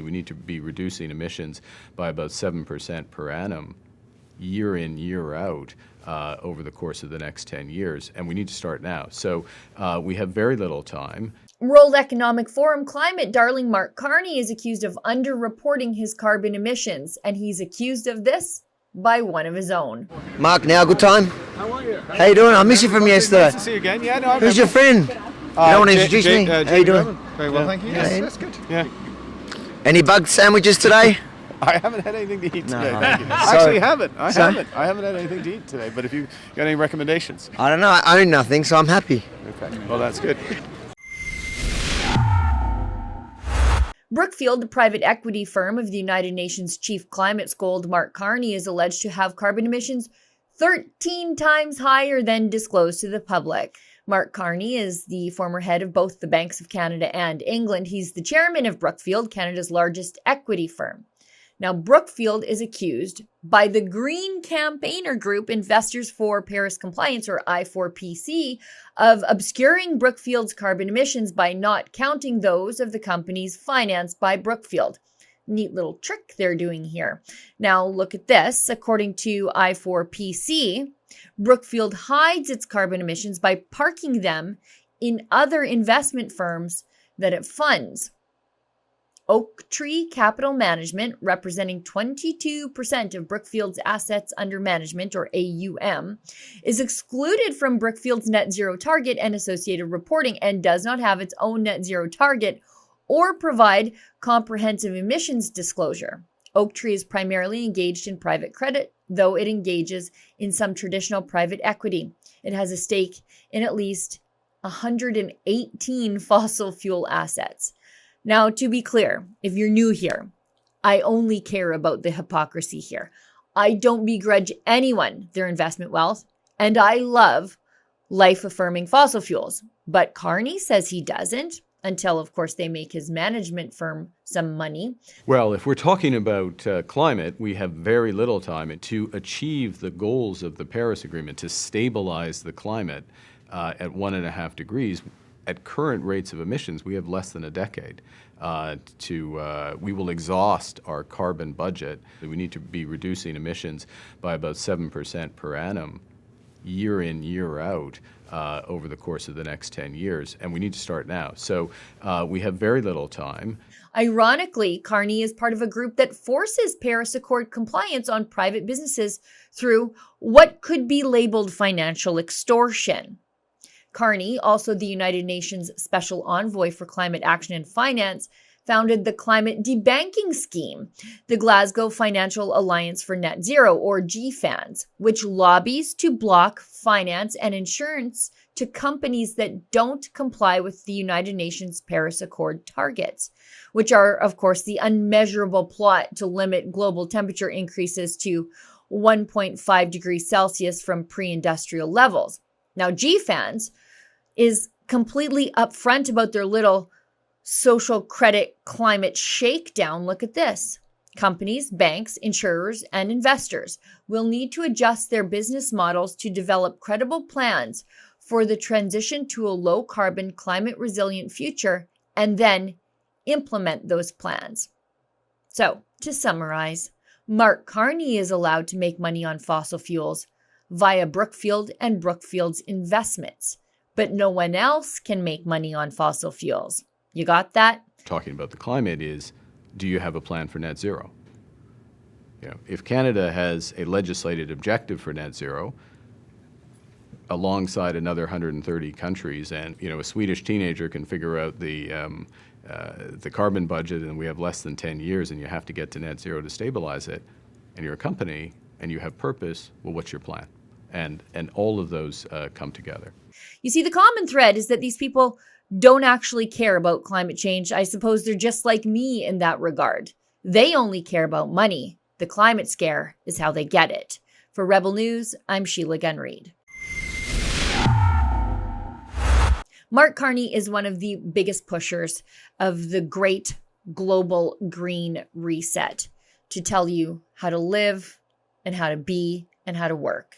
We need to be reducing emissions by about 7% per annum, year in, year out, over the course of the next 10 years. And we need to start now. So we have very little time. World Economic Forum climate darling Mark Carney is accused of underreporting his carbon emissions, and he's accused of this by one of his own. Mark, now good time? How are you? How you doing? I miss you from yesterday. Nice to see you again. Yeah, no, Who's your friend? You don't want to introduce me? How you doing? Very well, thank you. Yes, that's good. Yeah. Any bug sandwiches today? I haven't had anything to eat today. No. Thank you. Sorry. Actually, haven't. I Sorry? haven't had anything to eat today. But if you got any recommendations, I don't know. I own nothing, so I'm happy. okay. Well, that's good. Brookfield, the private equity firm of the United Nations chief climate scold Mark Carney, is alleged to have carbon emissions 13 times higher than disclosed to the public. Mark Carney is the former head of both the Banks of Canada and England. He's the chairman of Brookfield, Canada's largest equity firm. Now, Brookfield is accused by the Green Campaigner Group Investors for Paris Compliance, or I4PC, of obscuring Brookfield's carbon emissions by not counting those of the companies financed by Brookfield. Neat little trick they're doing here. Now, look at this. According to I4PC, Brookfield hides its carbon emissions by parking them in other investment firms that it funds. Oaktree Capital Management, representing 22% of Brookfield's assets under management, or AUM, is excluded from Brookfield's net zero target and associated reporting and does not have its own net zero target or provide comprehensive emissions disclosure. Oaktree is primarily engaged in private credit, though it engages in some traditional private equity. It has a stake in at least 118 fossil fuel assets. Now, to be clear, if you're new here, I only care about the hypocrisy here. I don't begrudge anyone their investment wealth, and I love life-affirming fossil fuels. But Carney says he doesn't, until, of course, they make his management firm some money. Well, if we're talking about climate, we have very little time to achieve the goals of the Paris Agreement to stabilize the climate at 1.5 degrees. At current rates of emissions, we have less than a decade we will exhaust our carbon budget. We need to be reducing emissions by about 7% per annum, year in, year out, over the course of the next 10 years. And we need to start now. So we have very little time. Ironically, Carney is part of a group that forces Paris Accord compliance on private businesses through what could be labeled financial extortion. Carney, also the United Nations Special Envoy for Climate Action and Finance, founded the Climate Debanking Scheme, the Glasgow Financial Alliance for Net Zero, or GFANZ, which lobbies to block finance and insurance to companies that don't comply with the United Nations Paris Accord targets, which are, of course, the unmeasurable plot to limit global temperature increases to 1.5 degrees Celsius from pre-industrial levels. Now, GFANZ is completely upfront about their little social credit climate shakedown. Look at this. Companies, banks, insurers, and investors will need to adjust their business models to develop credible plans for the transition to a low-carbon, climate-resilient future, and then implement those plans. So, to summarize, Mark Carney is allowed to make money on fossil fuels via Brookfield and Brookfield's investments, but no one else can make money on fossil fuels. You got that? Talking about the climate is, do you have a plan for net zero? If Canada has a legislated objective for net zero, alongside another 130 countries, and a Swedish teenager can figure out the carbon budget, and we have less than 10 years, and you have to get to net zero to stabilize it, and you're a company and you have purpose, well, what's your plan? And all of those come together. You see, the common thread is that these people don't actually care about climate change. I suppose they're just like me in that regard. They only care about money. The climate scare is how they get it. For Rebel News, I'm Sheila Gunn-Reid. Mark Carney is one of the biggest pushers of the great global green reset to tell you how to live and how to be and how to work.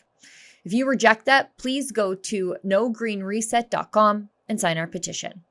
If you reject that, please go to nogreenreset.com and sign our petition.